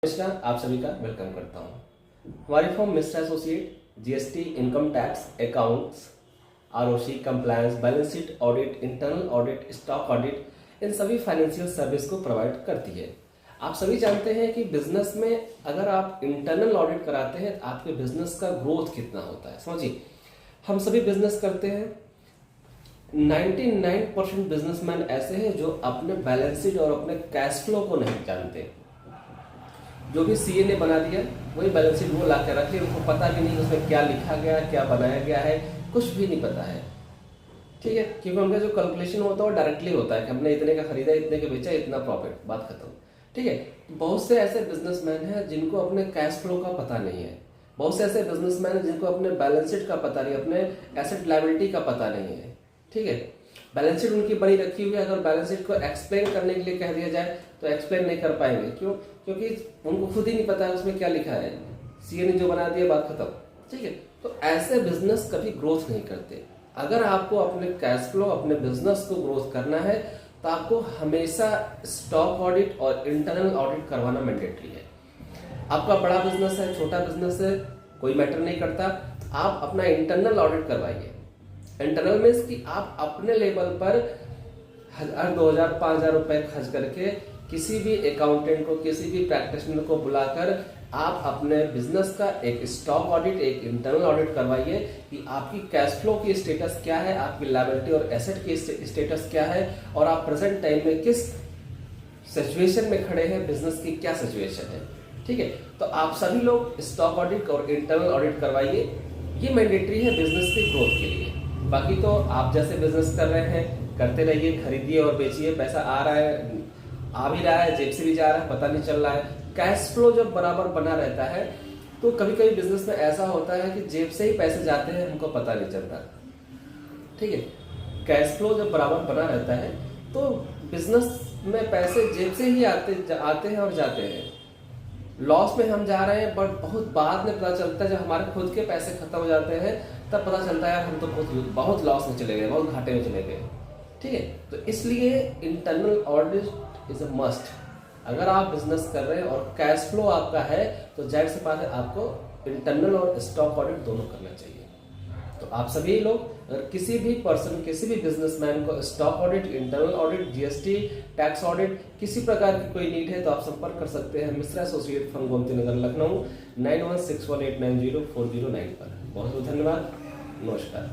नमस्कार, आप सभी का वेलकम करता हूं। हमारी firm mister associate GST, income tax, accounts, ROC, compliance, balance sheet audit, internal audit, stock audit, इन सभी फाइनेंशियल सर्विस को प्रोवाइड करती है। आप सभी जानते हैं कि बिजनेस में अगर आप इंटरनल ऑडिट कराते हैं तो आपके बिजनेस का ग्रोथ कितना होता है। समझिए, हम सभी बिजनेस करते हैं। 99% बिजनेसमैन ऐसे हैं जो अपने बैलेंस शीट और अपने कैश फ्लो को नहीं जानते। जो भी सीए ने बना दिया वही बैलेंस शीट वो ला के रख लिया, उनको पता भी नहीं उसमें क्या लिखा गया, क्या बनाया गया है, कुछ भी नहीं पता है। ठीक है, क्योंकि उनका जो कैलकुलेशन होता है वो डायरेक्टली होता है कि हमने इतने का खरीदा, इतने का बेचा, इतना प्रॉफिट, बात खत्म। ठीक है, बहुत से ऐसे बिजनेसमैन हैं जिनको अपने कैश फ्लो का पता नहीं है। बहुत से ऐसे बिजनेसमैन हैं जिनको अपने बैलेंस शीट का पता नहीं, अपने एसेट लायबिलिटी का पता नहीं है। ठीक है, बैलेंस शीट उनकी बनी रखी हुई है, अगर बैलेंस शीट को एक्सप्लेन करने के लिए कह दिया जाए तो एक्सप्लेन नहीं कर पाएंगे। क्यों? क्योंकि उनको खुद ही नहीं पता है उसमें क्या लिखा है, सीए ने जो बना दिया, बात खत्म। ठीक है, तो ऐसे बिजनेस कभी ग्रोथ नहीं करते। अगर आपको अपने कैश फ्लो, अपने बिजनेस को ग्रोथ करना है तो आपको हमेशा स्टॉक ऑडिट और इंटरनल ऑडिट करवाना मैंडेटरी है। आपका बड़ा बिजनेस है, छोटा बिजनेस है, कोई मैटर नहीं करता, आप अपना इंटरनल ऑडिट करवाइए। इंटरनल मीन्स कि आप अपने लेवल पर 1000, 2000, 5000 रुपए खर्च करके किसी भी अकाउंटेंट को, किसी भी प्रैक्टिशनर को बुलाकर आप अपने बिजनेस का एक स्टॉक ऑडिट, एक इंटरनल ऑडिट करवाइए कि आपकी कैश फ्लो की स्टेटस क्या है, आपकी लायबिलिटी और एसेट की स्टेटस क्या है, और आप प्रेजेंट टाइम में किस सिचुएशन में खड़े हैं, बिजनेस की क्या सिचुएशन है। ठीक है, तो आप सभी लोग स्टॉक ऑडिट और इंटरनल ऑडिट करवाइए, ये मैंडेटरी है बिजनेस की ग्रोथ के लिए। बाकी तो आप जैसे बिजनेस कर रहे हैं करते रहिए, खरीदिए और बेचिए, पैसा आ रहा है, आ भी रहा है, जेब से भी जा रहा है, पता नहीं चल रहा है। कैश फ्लो जब बराबर बना रहता है तो कभी कभी बिजनेस में ऐसा होता है कि जेब से ही पैसे जाते हैं, हमको पता नहीं चलता। ठीक है, कैश फ्लो जब बराबर बना रहता है तो बिजनेस में पैसे जेब से ही आते हैं और जाते हैं। लॉस में हम जा रहे हैं बट बहुत बाद में पता चलता है, जब हमारे खुद के पैसे खत्म हो जाते हैं तब पता चलता है हम तो बहुत लॉस में चले गए, बहुत घाटे में चले गए। ठीक है, तो इसलिए internal audit is a must. अगर आप बिजनेस कर रहे हैं और कैश फ्लो आपका है तो जाहिर सी बात है आपको इंटरनल और स्टॉक ऑडिट दोनों करना चाहिए। तो आप सभी लोग अगर किसी भी पर्सन, किसी भी बिजनेसमैन को stock audit, internal audit, GST, tax audit, किसी प्रकार की कोई नीड है तो आप संपर्क कर सकते हैं mister associate from Gomti Nagar, Lucknow 9161890409 पर। बहुत बहुत धन्यवाद, नमस्कार।